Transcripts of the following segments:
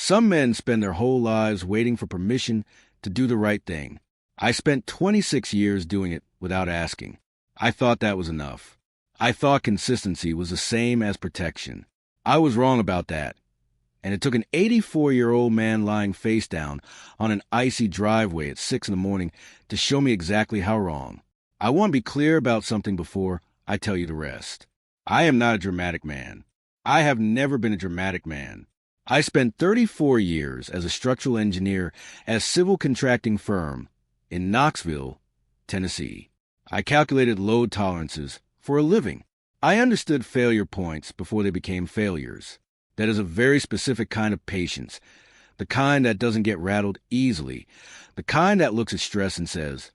Some men spend their whole lives waiting for permission to do the right thing. I spent 26 years doing it without asking. I thought that was enough. I thought consistency was the same as protection. I was wrong about that. And it took an 84-year-old man lying face down on an icy driveway at 6 in the morning to show me exactly how wrong. I want to be clear about something before I tell you the rest. I am not a dramatic man. I have never been a dramatic man. I spent 34 years as a structural engineer at a civil contracting firm in Knoxville, Tennessee. I calculated load tolerances for a living. I understood failure points before they became failures. That is a very specific kind of patience, the kind that doesn't get rattled easily, the kind that looks at stress and says,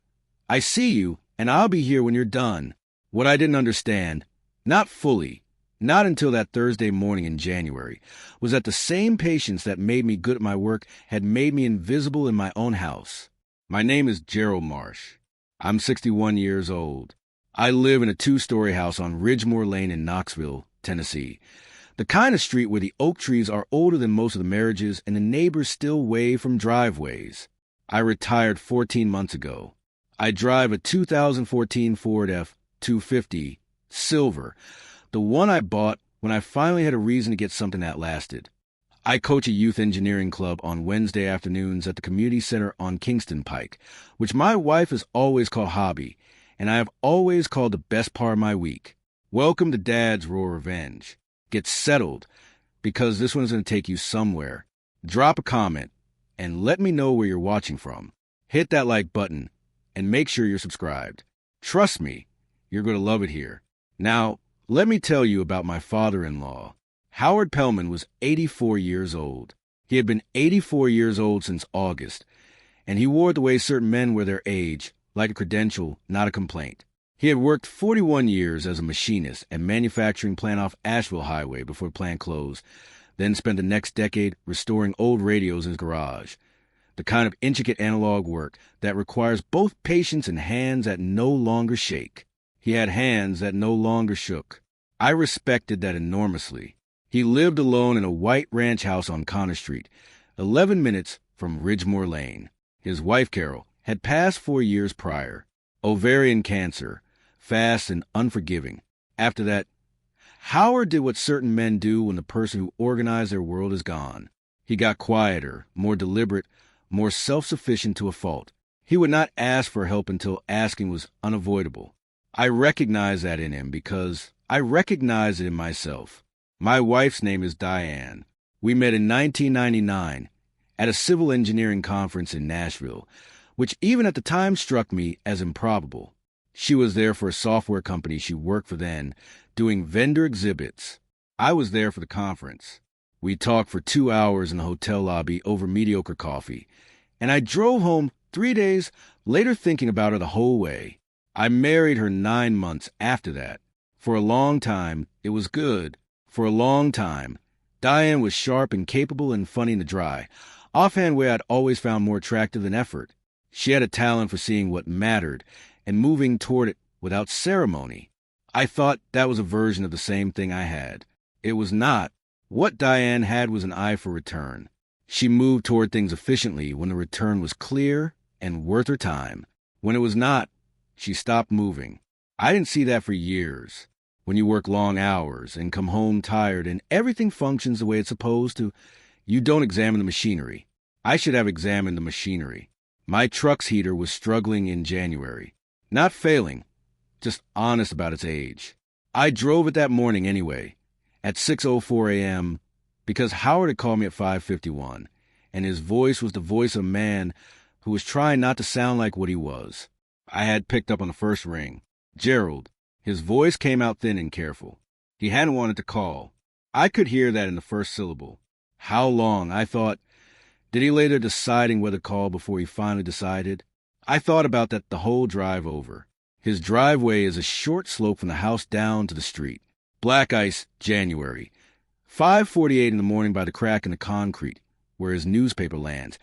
I see you, and I'll be here when you're done. What I didn't understand, not fully, not until that Thursday morning in January, was that the same patience that made me good at my work had made me invisible in my own house. My name is Gerald Marsh. I'm 61 years old. I live in a 2-story house on Ridgemore Lane in Knoxville, Tennessee. The kind of street where the oak trees are older than most of the marriages and the neighbors still wave from driveways. I retired 14 months ago. I drive a 2014 Ford F-250 Silver, the one I bought when I finally had a reason to get something that lasted. I coach a youth engineering club on Wednesday afternoons at the community center on Kingston Pike, which my wife has always called hobby, and I have always called the best part of my week. Welcome to Dad's Raw Revenge. Get settled, because this one's going to take you somewhere. Drop a comment, and let me know where you're watching from. Hit that like button, and make sure you're subscribed. Trust me, you're going to love it here. Now, let me tell you about my father-in-law. Howard Pellman was 84 years old. He had been 84 years old since August, and he wore it the way certain men wear their age, like a credential, not a complaint. He had worked 41 years as a machinist at manufacturing plant off Asheville Highway before the plant closed, then spent the next decade restoring old radios in his garage, the kind of intricate analog work that requires both patience and hands that no longer shake. He had hands that no longer shook. I respected that enormously. He lived alone in a white ranch house on Connor Street, 11 minutes from Ridgemore Lane. His wife, Carol, had passed 4 years prior. Ovarian cancer. Fast and unforgiving. After that, Howard did what certain men do when the person who organized their world is gone. He got quieter, more deliberate, more self-sufficient to a fault. He would not ask for help until asking was unavoidable. I recognize that in him because I recognize it in myself. My wife's name is Diane. We met in 1999 at a civil engineering conference in Nashville, which even at the time struck me as improbable. She was there for a software company she worked for then, doing vendor exhibits. I was there for the conference. We talked for 2 hours in the hotel lobby over mediocre coffee, and I drove home 3 days later thinking about her the whole way. I married her 9 months after that. For a long time, it was good. For a long time, Diane was sharp and capable and funny in the dry, offhand way I'd always found more attractive than effort. She had a talent for seeing what mattered and moving toward it without ceremony. I thought that was a version of the same thing I had. It was not. What Diane had was an eye for return. She moved toward things efficiently when the return was clear and worth her time. When it was not, she stopped moving. I didn't see that for years. When you work long hours and come home tired and everything functions the way it's supposed to, you don't examine the machinery. I should have examined the machinery. My truck's heater was struggling in January. Not failing, just honest about its age. I drove it that morning anyway, at 6:04 a.m., because Howard had called me at 5:51, and his voice was the voice of a man who was trying not to sound like what he was. I had picked up on the first ring. Gerald. His voice came out thin and careful. He hadn't wanted to call. I could hear that in the first syllable. How long, I thought. Did he lay there deciding whether to call before he finally decided? I thought about that the whole drive over. His driveway is a short slope from the house down to the street. Black ice, January. 5:48 in the morning by the crack in the concrete, where his newspaper lands.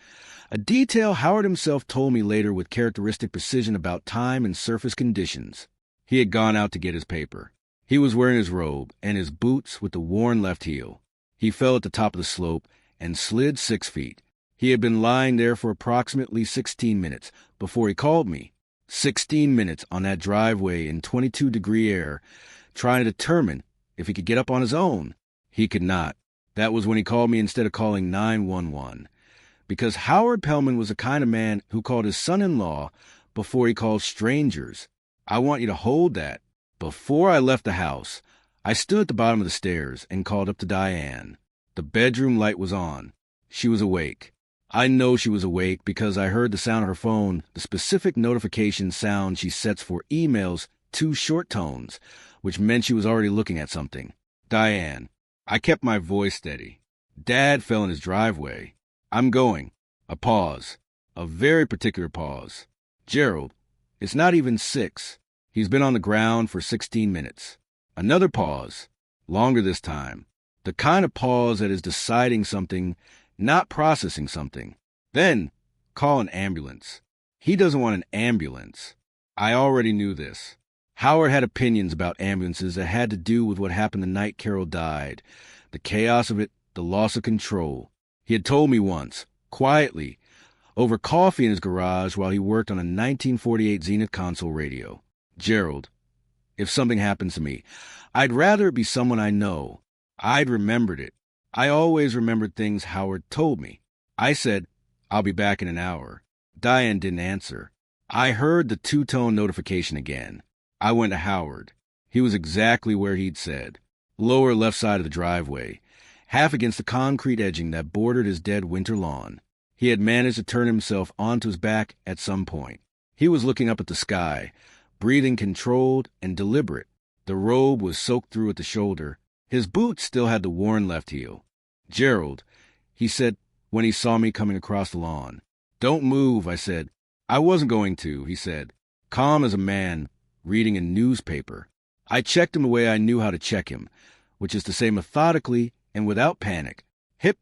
A detail Howard himself told me later with characteristic precision about time and surface conditions. He had gone out to get his paper. He was wearing his robe and his boots with the worn left heel. He fell at the top of the slope and slid 6 feet. He had been lying there for approximately 16 minutes before he called me. 16 minutes on that driveway in 22-degree air, trying to determine if he could get up on his own. He could not. That was when he called me instead of calling 911. Because Howard Pellman was the kind of man who called his son-in-law before he called strangers. I want you to hold that. Before I left the house, I stood at the bottom of the stairs and called up to Diane. The bedroom light was on. She was awake. I know she was awake because I heard the sound of her phone, the specific notification sound she sets for emails, 2 short tones, which meant she was already looking at something. Diane. I kept my voice steady. Dad fell in his driveway. I'm going. A pause. A very particular pause. Gerald, it's not even 6. He's been on the ground for 16 minutes. Another pause. Longer this time. The kind of pause that is deciding something, not processing something. Then, call an ambulance. He doesn't want an ambulance. I already knew this. Howard had opinions about ambulances that had to do with what happened the night Carol died. The chaos of it, the loss of control. He had told me once, quietly, over coffee in his garage while he worked on a 1948 Zenith console radio. Gerald, if something happens to me, I'd rather it be someone I know. I'd remembered it. I always remembered things Howard told me. I said, I'll be back in an hour. Diane didn't answer. I heard the 2-tone notification again. I went to Howard. He was exactly where he'd said. Lower left side of the driveway, half against the concrete edging that bordered his dead winter lawn. He had managed to turn himself onto his back at some point. He was looking up at the sky, breathing controlled and deliberate. The robe was soaked through at the shoulder. His boots still had the worn left heel. Gerald, he said when he saw me coming across the lawn. Don't move, I said. I wasn't going to, he said, calm as a man reading a newspaper. I checked him the way I knew how to check him, which is to say methodically and without panic. Hip,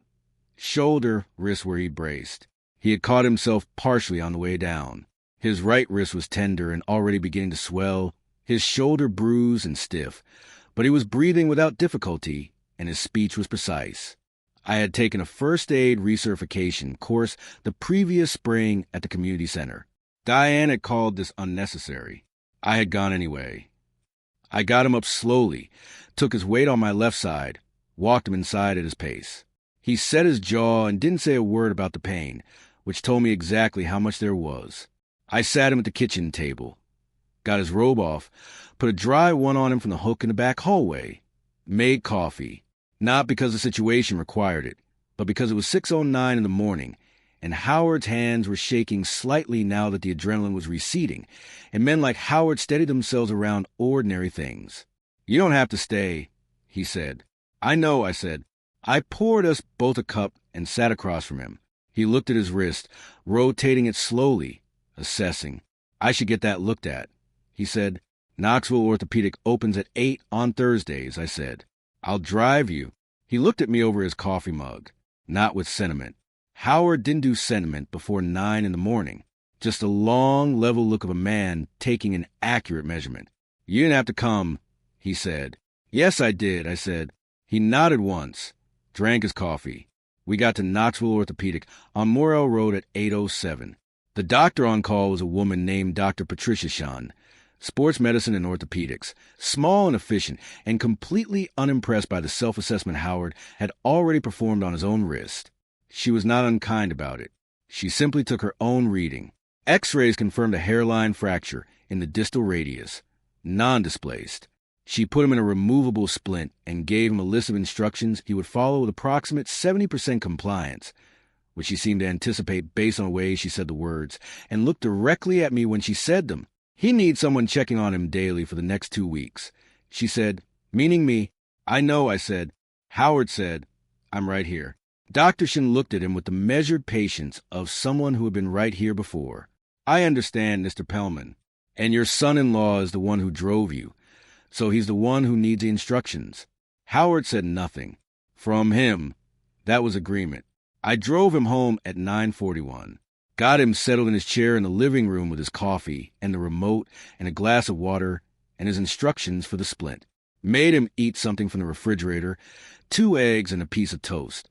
shoulder, wrist where he'd braced. He had caught himself partially on the way down. His right wrist was tender and already beginning to swell, his shoulder bruised and stiff, but he was breathing without difficulty, and his speech was precise. I had taken a first aid recertification course the previous spring at the community center. Diane had called this unnecessary. I had gone anyway. I got him up slowly, took his weight on my left side, walked him inside at his pace. He set his jaw and didn't say a word about the pain, which told me exactly how much there was. I sat him at the kitchen table, got his robe off, put a dry one on him from the hook in the back hallway, made coffee, not because the situation required it, but because it was 6:09 in the morning, and Howard's hands were shaking slightly now that the adrenaline was receding, and men like Howard steadied themselves around ordinary things. You don't have to stay, he said. I know, I said. I poured us both a cup and sat across from him. He looked at his wrist, rotating it slowly, assessing. I should get that looked at. He said, Knoxville Orthopedic opens at 8 on Thursdays, I said. I'll drive you. He looked at me over his coffee mug, not with sentiment. Howard didn't do sentiment before 9 in the morning. Just a long, level look of a man taking an accurate measurement. You didn't have to come, he said. Yes, I did, I said. He nodded once, drank his coffee. We got to Knoxville Orthopedic on Morrell Road at 8:07. The doctor on call was a woman named Dr. Patricia Shahn, sports medicine and orthopedics, small and efficient, and completely unimpressed by the self-assessment Howard had already performed on his own wrist. She was not unkind about it. She simply took her own reading. X-rays confirmed a hairline fracture in the distal radius, non-displaced. She put him in a removable splint and gave him a list of instructions he would follow with approximate 70% compliance, which she seemed to anticipate based on the way she said the words, and looked directly at me when she said them. He needs someone checking on him daily for the next 2 weeks. She said, meaning me. I know, I said. Howard said, I'm right here. Dr. Shin looked at him with the measured patience of someone who had been right here before. I understand, Mr. Pellman, and your son-in-law is the one who drove you, so he's the one who needs the instructions. Howard said nothing. From him, that was agreement. I drove him home at 9:41. Got him settled in his chair in the living room with his coffee and the remote and a glass of water and his instructions for the splint. Made him eat something from the refrigerator, 2 eggs and a piece of toast.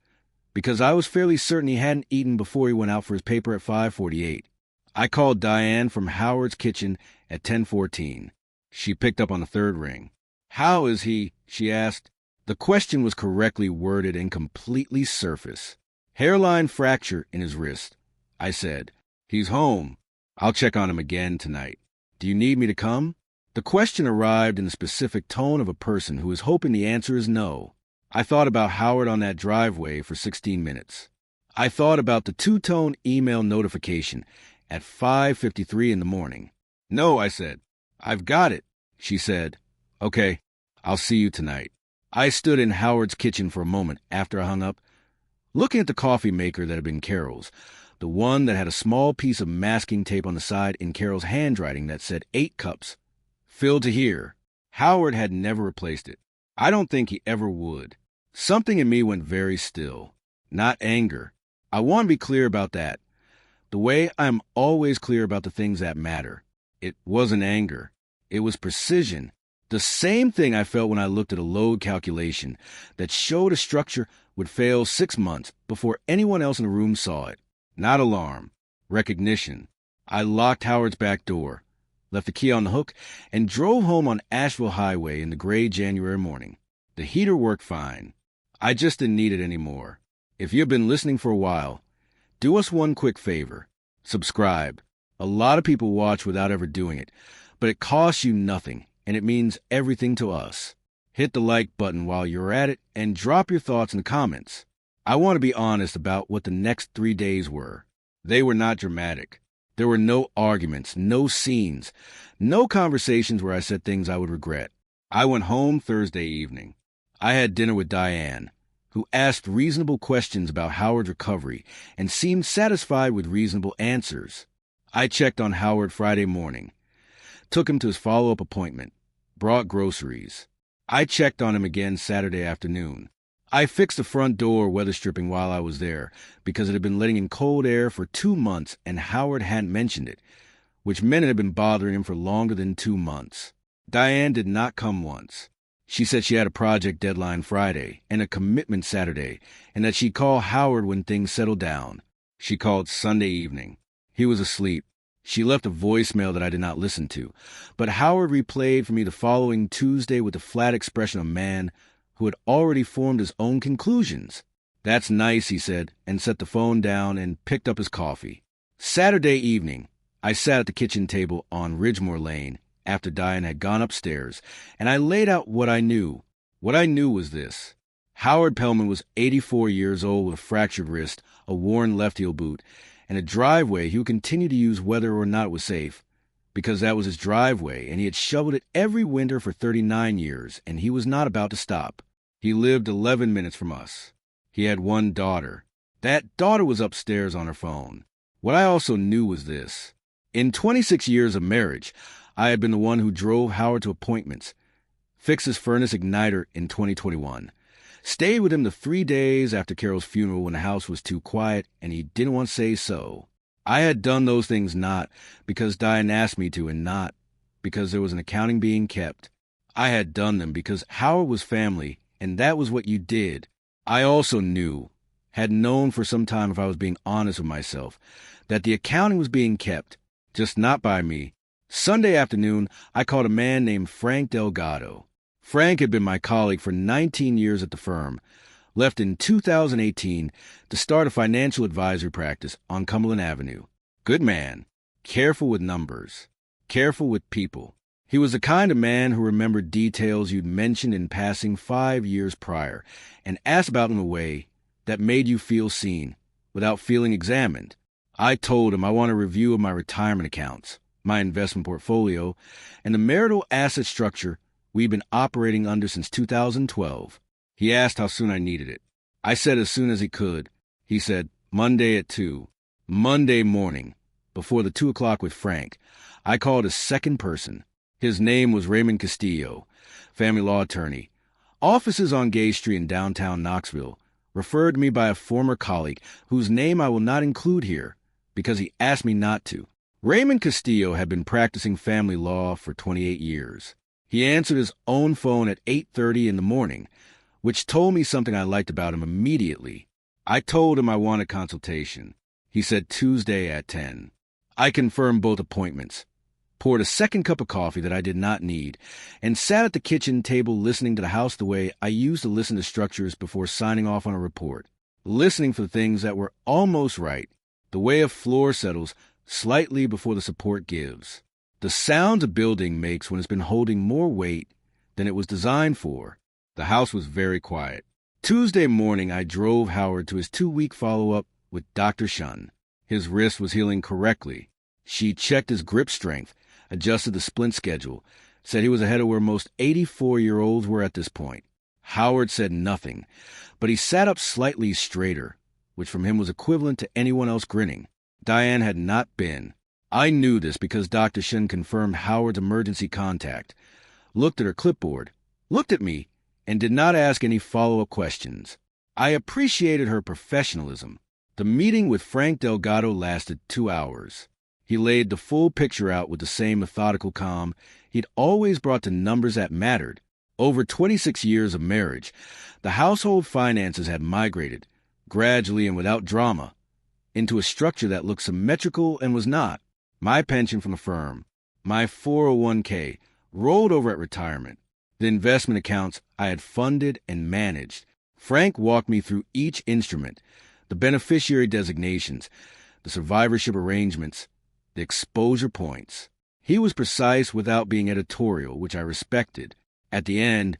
because I was fairly certain he hadn't eaten before he went out for his paper at 5:48. I called Diane from Howard's kitchen at 10:14. She picked up on the third ring. "How is he?" she asked. The question was correctly worded and completely surface. "Hairline fracture in his wrist." I said, "He's home. I'll check on him again tonight. Do you need me to come?" The question arrived in the specific tone of a person who is hoping the answer is no. I thought about Howard on that driveway for 16 minutes. I thought about the two-tone email notification at 5:53 in the morning. "No," I said. "I've got it." She said, "Okay, I'll see you tonight." I stood in Howard's kitchen for a moment after I hung up, looking at the coffee maker that had been Carol's, the one that had a small piece of masking tape on the side in Carol's handwriting that said 8 cups, filled to here. Howard had never replaced it. I don't think he ever would. Something in me went very still. Not anger. I want to be clear about that. The way I'm always clear about the things that matter. It wasn't anger. It was precision. The same thing I felt when I looked at a load calculation that showed a structure would fail 6 months before anyone else in the room saw it. Not alarm. Recognition. I locked Howard's back door, left the key on the hook, and drove home on Asheville Highway in the gray January morning. The heater worked fine. I just didn't need it anymore. If you've been listening for a while, do us one quick favor. Subscribe. A lot of people watch without ever doing it, but it costs you nothing, and it means everything to us. Hit the like button while you're at it, and drop your thoughts in the comments. I want to be honest about what the next 3 days were. They were not dramatic. There were no arguments, no scenes, no conversations where I said things I would regret. I went home Thursday evening. I had dinner with Diane, who asked reasonable questions about Howard's recovery and seemed satisfied with reasonable answers. I checked on Howard Friday morning, took him to his follow-up appointment, brought groceries. I checked on him again Saturday afternoon. I fixed the front door weather stripping while I was there because it had been letting in cold air for 2 months and Howard hadn't mentioned it, which meant it had been bothering him for longer than 2 months. Diane did not come once. She said she had a project deadline Friday and a commitment Saturday, and that she'd call Howard when things settled down. She called Sunday evening. He was asleep. She left a voicemail that I did not listen to, but Howard replayed for me the following Tuesday with the flat expression of a man who had already formed his own conclusions. "That's nice," he said, and set the phone down and picked up his coffee. Saturday evening, I sat at the kitchen table on Ridgemore Lane after Diane had gone upstairs, and I laid out what I knew. What I knew was this. Howard Pellman was 84 years old with a fractured wrist, a worn left heel boot, and a driveway he would continue to use whether or not it was safe, because that was his driveway, and he had shoveled it every winter for 39 years, and he was not about to stop. He lived 11 minutes from us. He had one daughter. That daughter was upstairs on her phone. What I also knew was this. In 26 years of marriage, I had been the one who drove Howard to appointments, fixed his furnace igniter in 2021, stayed with him the 3 days after Carol's funeral when the house was too quiet and he didn't want to say so. I had done those things not because Diane asked me to and not because there was an accounting being kept. I had done them because Howard was family and that was what you did. I also knew, had known for some time if I was being honest with myself, that the accounting was being kept, just not by me. Sunday afternoon, I called a man named Frank Delgado. Frank had been my colleague for 19 years at the firm, left in 2018 to start a financial advisory practice on Cumberland Avenue. Good man, careful with numbers, careful with people. He was the kind of man who remembered details you'd mentioned in passing 5 years prior and asked about in a way that made you feel seen without feeling examined. I told him I want a review of my retirement accounts, my investment portfolio, and the marital asset structure we've been operating under since 2012. He asked how soon I needed it. I said as soon as he could. He said, Monday at 2. Monday morning, before the 2 o'clock with Frank, I called a second person. His name was Raymond Castillo, family law attorney. Offices on Gay Street in downtown Knoxville, referred to me by a former colleague whose name I will not include here because he asked me not to. Raymond Castillo had been practicing family law for 28 years. He answered his own phone at 8:30 in the morning, which told me something I liked about him immediately. I told him I wanted consultation. He said Tuesday at 10. I confirmed both appointments, poured a second cup of coffee that I did not need, and sat at the kitchen table listening to the house the way I used to listen to structures before signing off on a report, listening for things that were almost right, the way a floor settles slightly before the support gives, the sounds a building makes when it's been holding more weight than it was designed for. The house was very quiet. Tuesday morning, I drove Howard to his 2-week follow-up with Dr. Shun. His wrist was healing correctly. She checked his grip strength, adjusted the splint schedule, said he was ahead of where most 84-year-olds were at this point. Howard said nothing, but he sat up slightly straighter, which from him was equivalent to anyone else grinning. Diane had not been. I knew this because Dr. Shun confirmed Howard's emergency contact, looked at her clipboard, looked at me, and did not ask any follow-up questions. I appreciated her professionalism. The meeting with Frank Delgado lasted 2 hours. He laid the full picture out with the same methodical calm he'd always brought to numbers that mattered. Over 26 years of marriage, the household finances had migrated, gradually and without drama, into a structure that looked symmetrical and was not. My pension from the firm, my 401k, rolled over at retirement, the investment accounts I had funded and managed. Frank walked me through each instrument, the beneficiary designations, the survivorship arrangements, the exposure points. He was precise without being editorial, which I respected. At the end,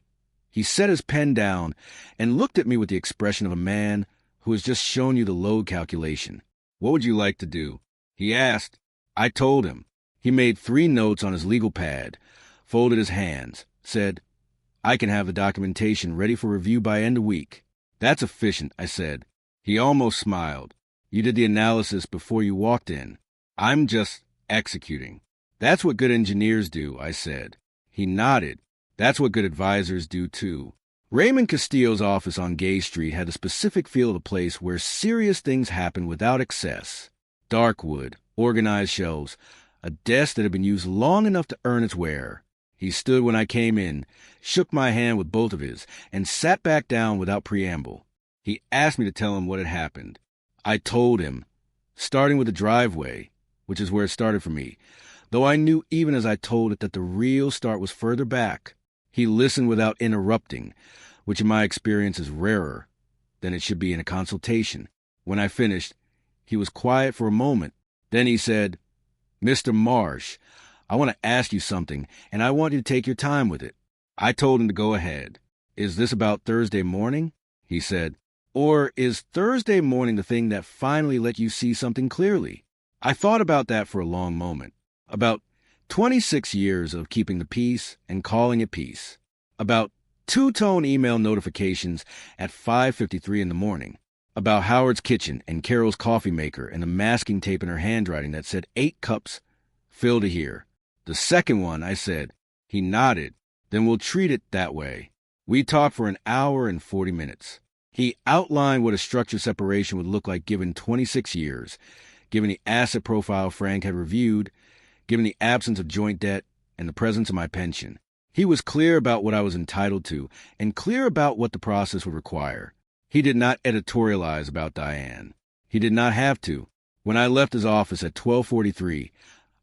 he set his pen down and looked at me with the expression of a man who has just shown you the load calculation. "What would you like to do?" he asked. I told him. He made 3 notes on his legal pad, folded his hands, said, "I can have the documentation ready for review by end of week." "That's efficient," I said. He almost smiled. "You did the analysis before you walked in. I'm just executing." "That's what good engineers do," I said. He nodded. "That's what good advisors do, too." Raymond Castillo's office on Gay Street had a specific feel of a place where serious things happen without excess. Dark wood, organized shelves, a desk that had been used long enough to earn its wear. He stood when I came in, shook my hand with both of his, and sat back down without preamble. He asked me to tell him what had happened. I told him, starting with the driveway, which is where it started for me, though I knew even as I told it that the real start was further back. He listened without interrupting, which in my experience is rarer than it should be in a consultation. When I finished, he was quiet for a moment. Then he said, "Mr. Marsh, I want to ask you something, and I want you to take your time with it." I told him to go ahead. "Is this about Thursday morning?" he said. "Or is Thursday morning the thing that finally let you see something clearly?" I thought about that for a long moment. About 26 years of keeping the peace and calling it peace. About 2-tone email notifications at 5:53 in the morning. About Howard's kitchen and Carol's coffee maker and the masking tape in her handwriting that said 8 cups, fill to here. The second one, I said. He nodded. "Then we'll treat it that way." We talked for an hour and 40 minutes. He outlined what a structure separation would look like given 26 years, given the asset profile Frank had reviewed, given the absence of joint debt and the presence of my pension. He was clear about what I was entitled to and clear about what the process would require. He did not editorialize about Diane. He did not have to. When I left his office at 12:43,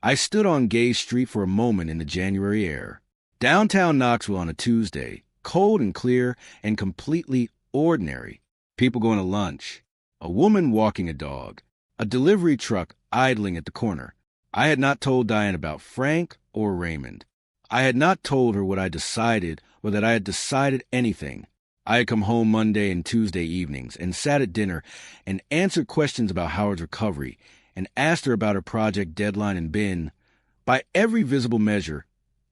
I stood on Gay Street for a moment in the January air. Downtown Knoxville on a Tuesday, cold and clear and completely ordinary. People going to lunch. A woman walking a dog. A delivery truck idling at the corner. I had not told Diane about Frank or Raymond. I had not told her what I decided or that I had decided anything. I had come home Monday and Tuesday evenings and sat at dinner and answered questions about Howard's recovery and asked her about her project deadline and been, by every visible measure,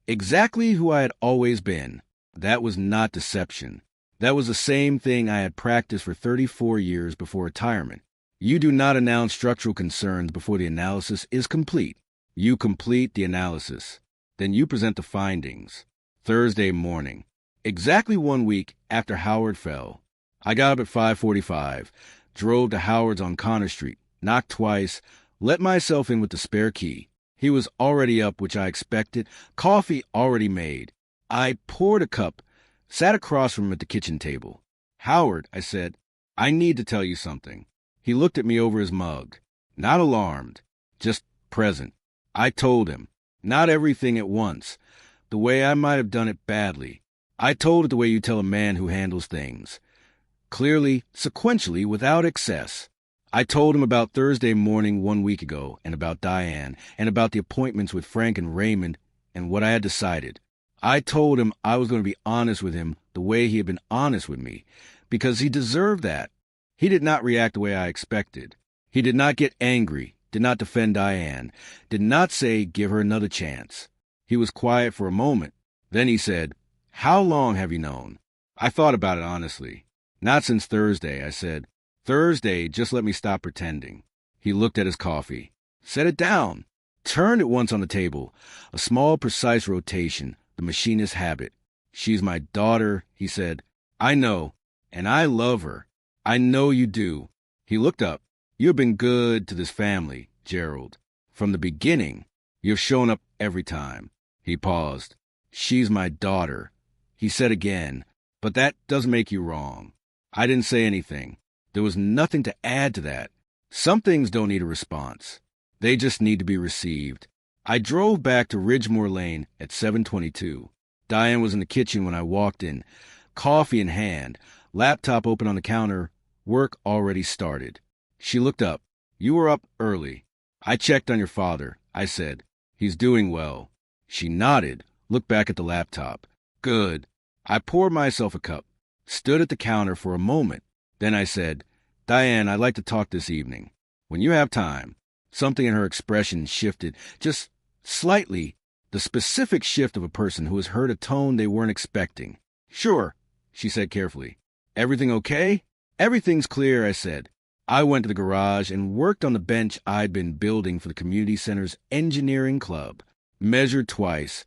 exactly who I had always been. That was not deception. That was the same thing I had practiced for 34 years before retirement. You do not announce structural concerns before the analysis is complete. You complete the analysis. Then you present the findings. Thursday morning. Exactly 1 week after Howard fell. I got up at 5:45, drove to Howard's on Connor Street, knocked twice, let myself in with the spare key. He was already up, which I expected, coffee already made. I poured a cup, sat across from him at the kitchen table. "Howard," I said, I need to tell you something. He looked at me over his mug. Not alarmed, just present. I told him. Not everything at once. The way I might have done it badly. I told it the way you tell a man who handles things. Clearly, sequentially, without excess. I told him about Thursday morning 1 week ago, and about Diane, and about the appointments with Frank and Raymond, and what I had decided. I told him I was going to be honest with him the way he had been honest with me, because he deserved that. He did not react the way I expected. He did not get angry, did not defend Diane, did not say give her another chance. He was quiet for a moment. Then he said, "How long have you known?" I thought about it honestly. "Not since Thursday," I said. "Thursday, just let me stop pretending." He looked at his coffee. "Set it down." Turned it once on the table. A small, precise rotation, the machinist's habit. "She's my daughter," he said. "I know, and I love her. I know you do." He looked up. "You have been good to this family, Gerald. From the beginning, you have shown up every time." He paused. "She's my daughter," he said again, "but that doesn't make you wrong." I didn't say anything. There was nothing to add to that. Some things don't need a response. They just need to be received. I drove back to Ridgemore Lane at 7:22. Diane was in the kitchen when I walked in, coffee in hand, laptop open on the counter, work already started. She looked up. "You were up early." "I checked on your father," I said. "He's doing well." She nodded, looked back at the laptop. "Good." I poured myself a cup, stood at the counter for a moment. Then I said, "Diane, I'd like to talk this evening. When you have time." Something in her expression shifted, just slightly, the specific shift of a person who has heard a tone they weren't expecting. "Sure," she said carefully. "Everything okay?" "Everything's clear," I said. I went to the garage and worked on the bench I'd been building for the community center's engineering club. Measured twice,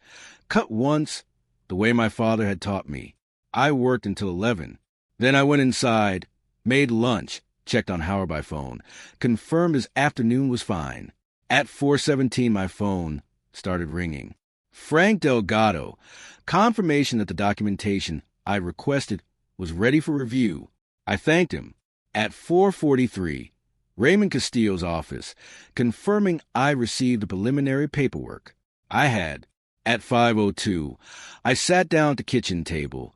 cut once, the way my father had taught me. I worked until 11. Then I went inside, made lunch, checked on Howard by phone, confirmed his afternoon was fine. At 4:17, my phone started ringing. Frank Delgado, confirmation that the documentation I requested was ready for review. I thanked him. At 4:43, Raymond Castillo's office, confirming I received the preliminary paperwork. I had. At 5:02, I sat down at the kitchen table,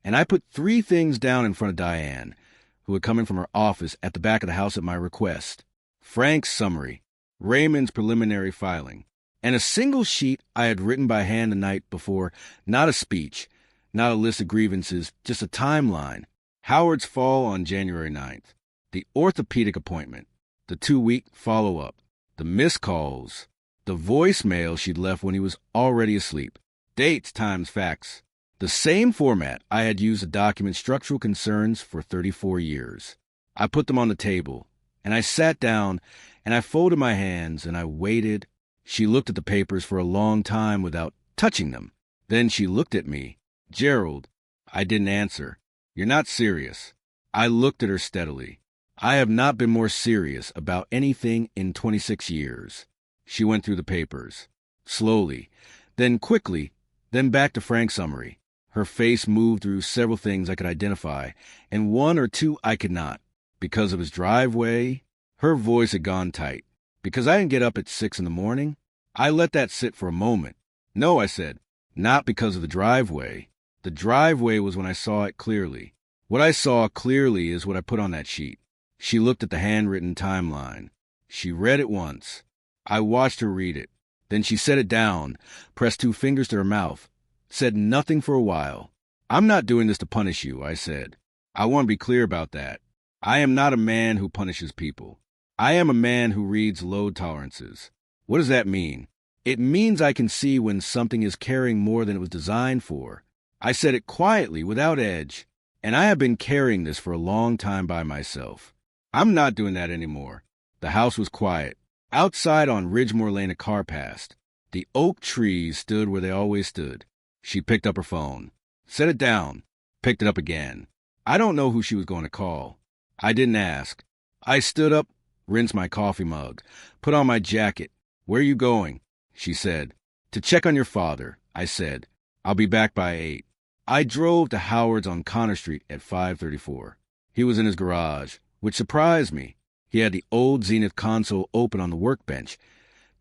and I put 3 things down in front of Diane, who had come in from her office at the back of the house at my request. Frank's summary, Raymond's preliminary filing, and a single sheet I had written by hand the night before, not a speech, not a list of grievances, just a timeline. Howard's fall on January 9th, the orthopedic appointment, the 2-week follow-up, the missed calls, the voicemail she'd left when he was already asleep, dates times facts. The same format I had used to document structural concerns for 34 years. I put them on the table, and I sat down, and I folded my hands, and I waited. She looked at the papers for a long time without touching them. Then she looked at me. "Gerald." I didn't answer. "You're not serious." I looked at her steadily. I have not been more serious about anything in 26 years. She went through the papers. Slowly, then quickly, then back to Frank's summary. Her face moved through several things I could identify, and 1 or 2 I could not. Because of his driveway, her voice had gone tight. Because I didn't get up at 6 in the morning, I let that sit for a moment. "No," I said, "not because of the driveway. The driveway was when I saw it clearly. What I saw clearly is what I put on that sheet." She looked at the handwritten timeline. She read it once. I watched her read it. Then she set it down, pressed 2 fingers to her mouth, said nothing for a while. "I'm not doing this to punish you," I said. "I want to be clear about that. I am not a man who punishes people. I am a man who reads load tolerances." "What does that mean?" "It means I can see when something is carrying more than it was designed for." I said it quietly, without edge, and I have been carrying this for a long time by myself. I'm not doing that anymore. The house was quiet. Outside on Ridgemore Lane, a car passed. The oak trees stood where they always stood. She picked up her phone. Set it down. Picked it up again. I don't know who she was going to call. I didn't ask. I stood up, rinsed my coffee mug, put on my jacket. "Where are you going?" she said. "To check on your father," I said. "I'll be back by 8. I drove to Howard's on Connor Street at 5:34. He was in his garage, which surprised me. He had the old Zenith console open on the workbench,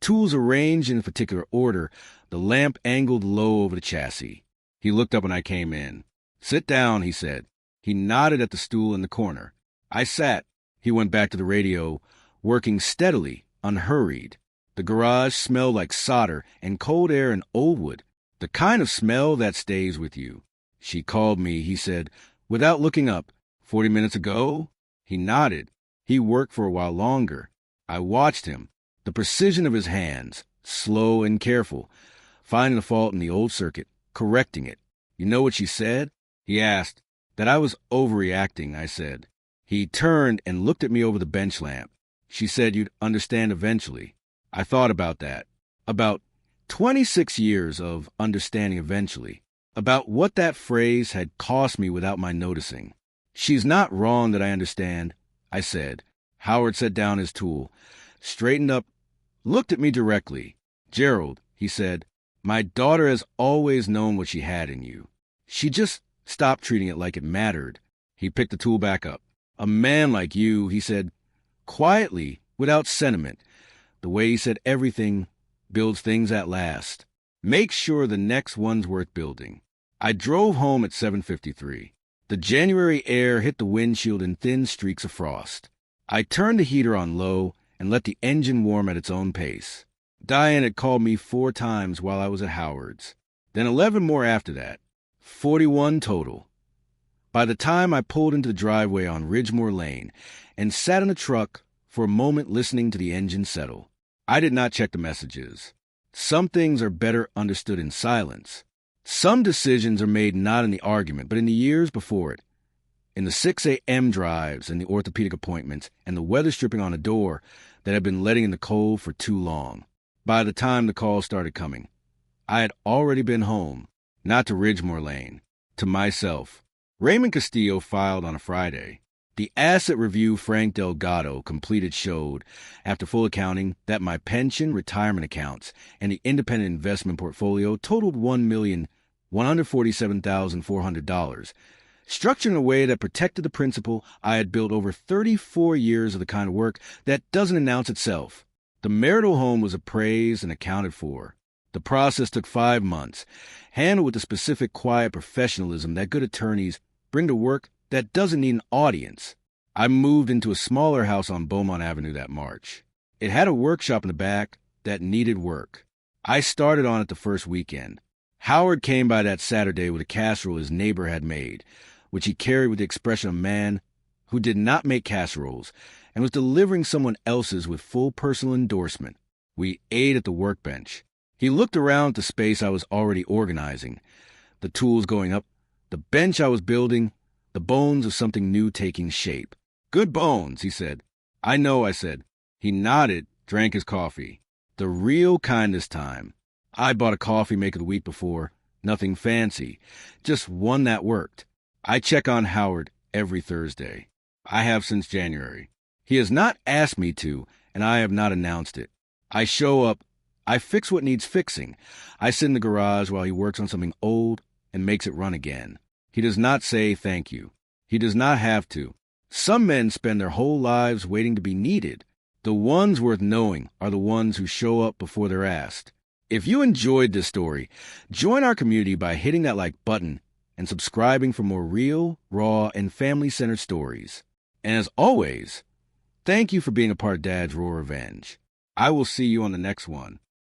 tools arranged in a particular order, the lamp angled low over the chassis. He looked up when I came in. "Sit down," he said. He nodded at the stool in the corner. I sat. He went back to the radio, working steadily, unhurried. The garage smelled like solder and cold air and old wood, the kind of smell that stays with you. "She called me," he said, without looking up. 40 minutes ago?" He nodded. He worked for a while longer. I watched him. The precision of his hands, slow and careful, finding the fault in the old circuit, correcting it. "You know what she said?" He asked. "That I was overreacting," I said. He turned and looked at me over the bench lamp. "She said you'd understand eventually." I thought about that. About 26 years of understanding eventually. About what that phrase had cost me without my noticing. "She's not wrong that I understand," I said. Howard set down his tool, straightened up, looked at me directly. "Gerald," he said, "my daughter has always known what she had in you. She just stopped treating it like it mattered." He picked the tool back up. "A man like you," he said, quietly, without sentiment. The way he said everything builds things that last. Make sure the next one's worth building. I drove home at 7:53. The January air hit the windshield in thin streaks of frost. I turned the heater on low and let the engine warm at its own pace. Diane had called me 4 times while I was at Howard's, then 11 more after that. 41 total. By the time I pulled into the driveway on Ridgemore Lane and sat in the truck for a moment listening to the engine settle, I did not check the messages. Some things are better understood in silence. Some decisions are made not in the argument, but in the years before it. In the 6 a.m. drives and the orthopedic appointments and the weather stripping on a door that had been letting in the cold for too long. By the time the calls started coming, I had already been home, not to Ridgemore Lane, to myself. Raymond Castillo filed on a Friday. The asset review Frank Delgado completed showed, after full accounting, that my pension, retirement accounts, and the independent investment portfolio totaled $1,147,400, structured in a way that protected the principal I had built over 34 years of the kind of work that doesn't announce itself. The marital home was appraised and accounted for. The process took 5 months, handled with the specific quiet professionalism that good attorneys bring to work that doesn't need an audience. I moved into a smaller house on Beaumont Avenue that March. It had a workshop in the back that needed work. I started on it the first weekend. Howard came by that Saturday with a casserole his neighbor had made, which he carried with the expression of a man who did not make casseroles and was delivering someone else's with full personal endorsement. We ate at the workbench. He looked around at the space I was already organizing, the tools going up, the bench I was building, the bones of something new taking shape. "Good bones," he said. "I know," I said. He nodded, drank his coffee. The real kind this time. I bought a coffee maker the week before. Nothing fancy, just one that worked. I check on Howard every Thursday. I have since January. He has not asked me to, and I have not announced it. I show up. I fix what needs fixing. I sit in the garage while he works on something old and makes it run again. He does not say thank you. He does not have to. Some men spend their whole lives waiting to be needed. The ones worth knowing are the ones who show up before they're asked. If you enjoyed this story, join our community by hitting that like button and subscribing for more real, raw, and family-centered stories. And as always, thank you for being a part of Dad's Raw Revenge. I will see you on the next one.